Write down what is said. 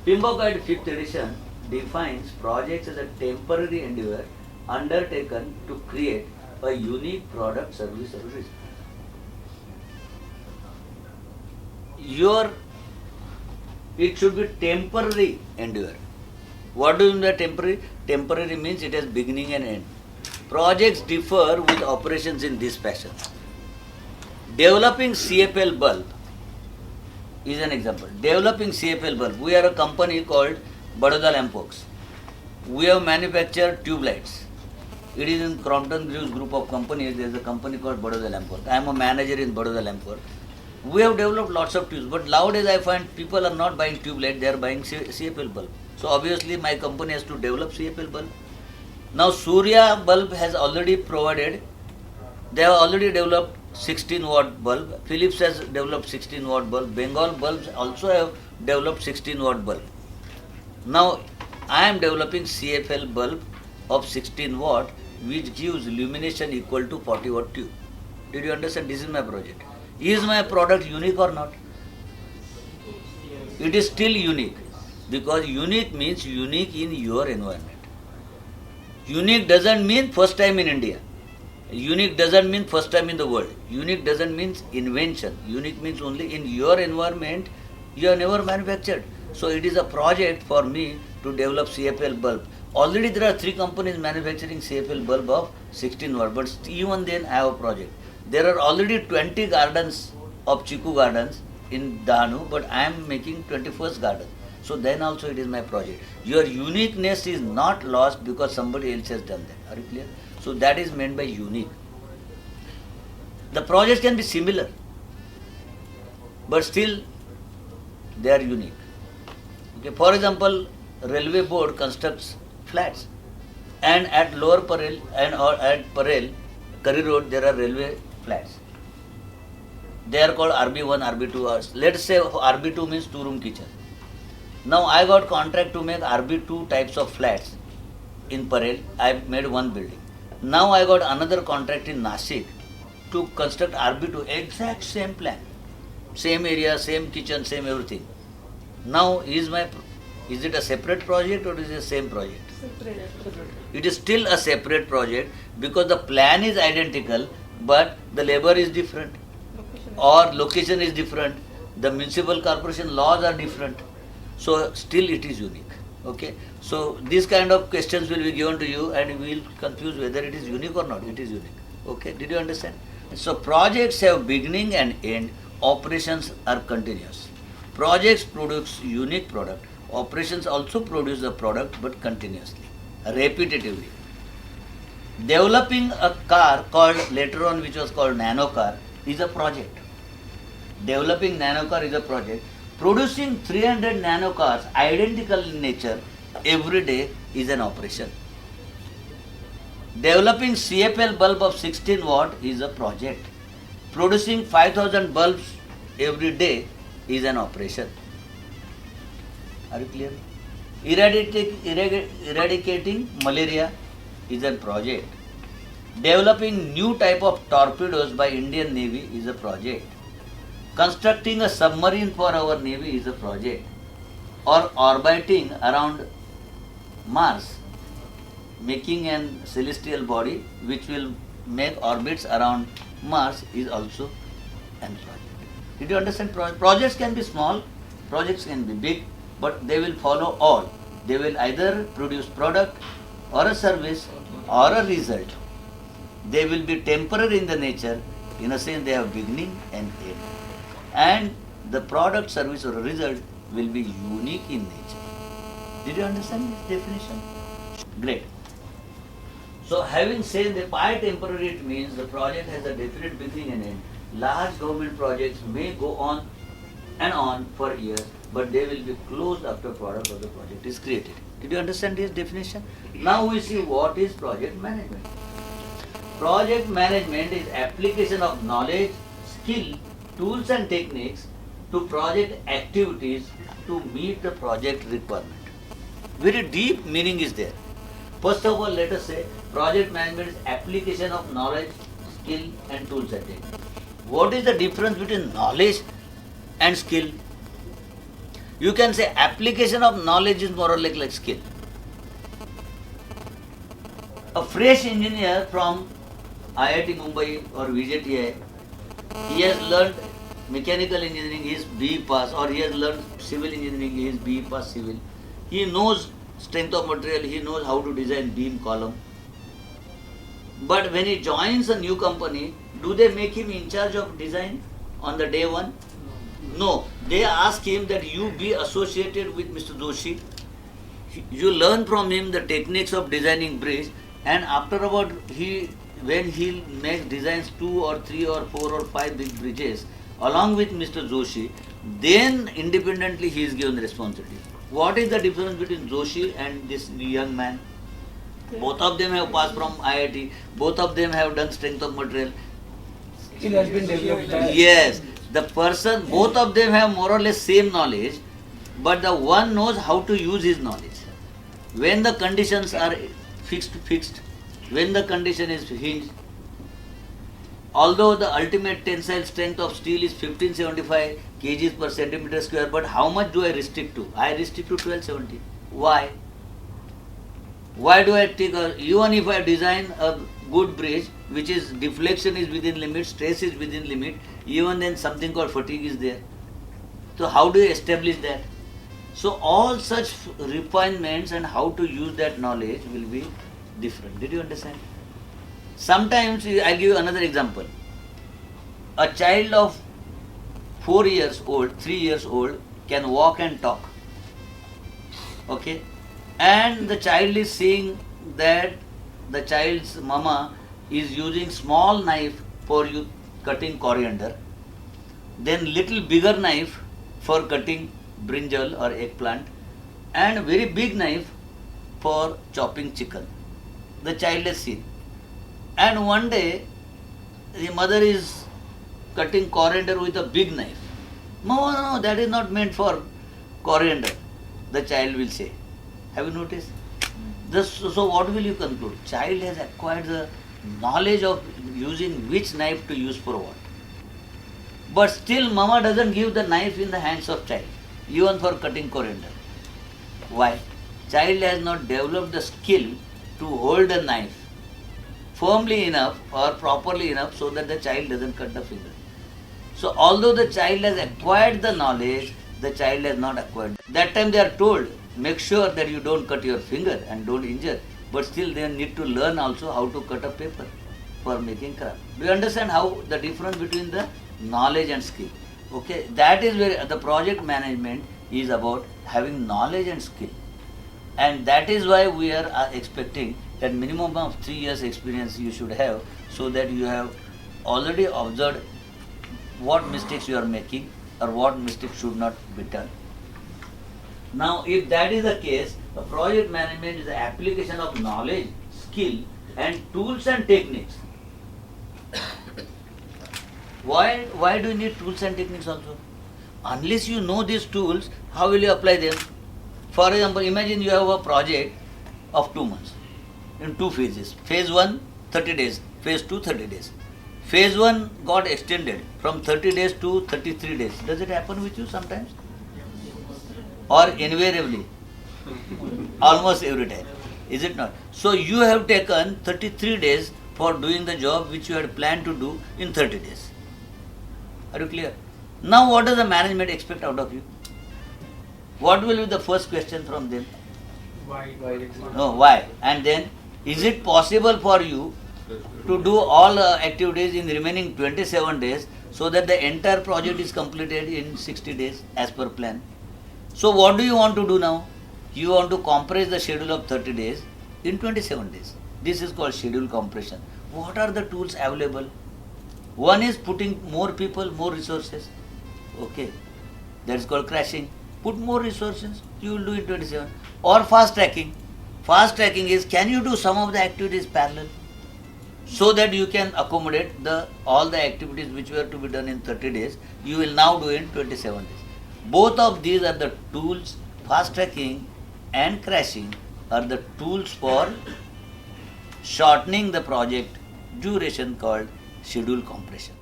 PMBOK Guide 5th edition defines projects as a temporary endeavor undertaken to create a unique product, service or result. It should be temporary endeavor. What do you mean by temporary? Temporary means it has beginning and end. Projects differ with operations in this fashion. Developing CFL bulb is an example. Developing CFL bulb. We are a company called Baroda Lampworks. We have manufactured tube lights. It is in Crompton Greaves group of companies. There is a company called Baroda Lampworks. I am a manager in Baroda Lampworks. We have developed lots of tubes, but nowadays I find people are not buying tube light, they are buying CFL bulb. So obviously my company has to develop CFL bulb. Now Surya bulb has already provided, they have already developed 16 watt bulb. Philips has developed 16 watt bulb. Bengal bulbs also have developed 16 watt bulb. Now I am developing CFL bulb of 16 watt which gives illumination equal to 40 watt tube. Did you understand? This is my project. Is my product unique or not? It is still unique, because unique means unique in your environment. Unique doesn't mean first time in India. Unique doesn't mean first time in the world. Unique doesn't mean invention. Unique means only in your environment you have never manufactured. So it is a project for me to develop CFL bulb. Already there are 3 companies manufacturing CFL bulb of 16 watt, but even then I have a project. There are already 20 gardens of Chiku gardens in Dahanu, but I am making 21st garden. So then also it is my project. Your uniqueness is not lost because somebody else has done that. Are you clear? So that is meant by unique. The projects can be similar, but still they are unique. Okay. For example, railway board constructs flats, and at Lower Parel or at Parel, Curry Road, there are railway flats. They are called RB1, RB2. Let's say RB2 means 2-room kitchen. Now I got contract to make RB2 types of flats in Parel. I made one building. Now I got another contract in Nashik to construct RB2, exact same plan. Same area, same kitchen, same everything. Now is it a separate project or is it the same project? Separate. It is still a separate project because the plan is identical, but the labor is different or location is different. The municipal corporation laws are different. So still it is unique. Okay. So these kind of questions will be given to you and we will confuse whether it is unique or not. It is unique. Okay. Did you understand? So projects have beginning and end. Operations are continuous. Projects produce unique product. Operations also produce the product but continuously, repetitively. Developing a car called later on which was called nano car is a project. Developing nano car is a project. Producing 300 nano cars identical in nature every day is an operation. Developing CFL bulb of 16 watt is a project. Producing 5000 bulbs every day is an operation. Are you clear? Eradicating malaria is a project. Developing new type of torpedoes by Indian Navy is a project. Constructing a submarine for our Navy is a project. Or orbiting around Mars, making an celestial body which will make orbits around Mars is also an project. Did you understand? Projects can be small, projects can be big, but they will follow all. They will either produce product or a service or a result. They will be temporary in the nature, in a sense they have beginning and end. And the product, service or result will be unique in nature. Did you understand this definition? Great. So having said that by temporary it means the project has a definite beginning and end. Large government projects may go on and on for years, but they will be closed after product of the project is created. Did you understand this definition? Now we see what is project management. Project management is application of knowledge, skill, tools and techniques to project activities to meet the project requirement. Very deep meaning is there. First of all, let us say project management is application of knowledge, skill and tools and techniques. What is the difference between knowledge and skill? You can say application of knowledge is more or less like skill. A fresh engineer from IIT Mumbai or VJTI, he has learned mechanical engineering, he is BE pass, or he has learned civil engineering, he is BE pass civil. He knows strength of material, he knows how to design beam column. But when he joins a new company, do they make him in charge of design on the day one? No. They ask him that you be associated with Mr. Doshi. You learn from him the techniques of designing bridge, and after about when he makes designs 2 or 3 or 4 or 5 big bridges along with Mr. Joshi, then independently he is given responsibility. What is the difference between Joshi and this young man? Both of them have passed from IIT, both of them have done strength of material. Skill has been developed. Yes, the person, both of them have more or less same knowledge, but the one knows how to use his knowledge. When the conditions are fixed, when the condition is hinged, although the ultimate tensile strength of steel is 1575 kgs per centimeter square, but how much do I restrict to? I restrict to 1270. Why? Why do I take even if I design a good bridge, which is deflection is within limit, stress is within limit, even then something called fatigue is there. So how do you establish that? So all such refinements and how to use that knowledge will be different. Did you understand? Sometimes I'll give you another example. A child of 4 years old, 3 years old can walk and talk. Okay? And the child is seeing that the child's mama is using small knife for cutting coriander, then little bigger knife for cutting brinjal or eggplant, and very big knife for chopping chicken. The child has seen. And one day the mother is cutting coriander with a big knife. No, that is not meant for coriander, the child will say. Have you noticed? So what will you conclude? Child has acquired the knowledge of using which knife to use for what. But still mama doesn't give the knife in the hands of child, even for cutting coriander. Why? Child has not developed the skill to hold a knife firmly enough or properly enough so that the child doesn't cut the finger. So although the child has acquired the knowledge, the child has not acquired. That time they are told, make sure that you don't cut your finger and don't injure. But still they need to learn also how to cut a paper for making craft. Do you understand how the difference between the knowledge and skill? Okay, that is where the project management is about having knowledge and skill. And that is why we are expecting that minimum of 3 years experience you should have, so that you have already observed what mistakes you are making or what mistakes should not be done. Now if that is the case, the project management is the application of knowledge, skill and tools and techniques. Why do you need tools and techniques also? Unless you know these tools, how will you apply them? For example, imagine you have a project of 2 months in 2 phases. Phase 1, 30 days. Phase 2, 30 days. Phase 1 got extended from 30 days to 33 days. Does it happen with you sometimes? Or invariably? Almost every time. Is it not? So you have taken 33 days for doing the job which you had planned to do in 30 days. Are you clear? Now what does the management expect out of you? What will be the first question from them? Why? No, why? And then, is it possible for you to do all activities in remaining 27 days so that the entire project is completed in 60 days as per plan? So what do you want to do now? You want to compress the schedule of 30 days in 27 days. This is called schedule compression. What are the tools available? One is putting more people, more resources. Okay, that is called crashing. Put more resources, you will do in 27. Or fast tracking. Fast tracking is, can you do some of the activities parallel so that you can accommodate all the activities which were to be done in 30 days, you will now do in 27 days. Both of these are the tools. Fast tracking and crashing are the tools for shortening the project duration, called schedule compression.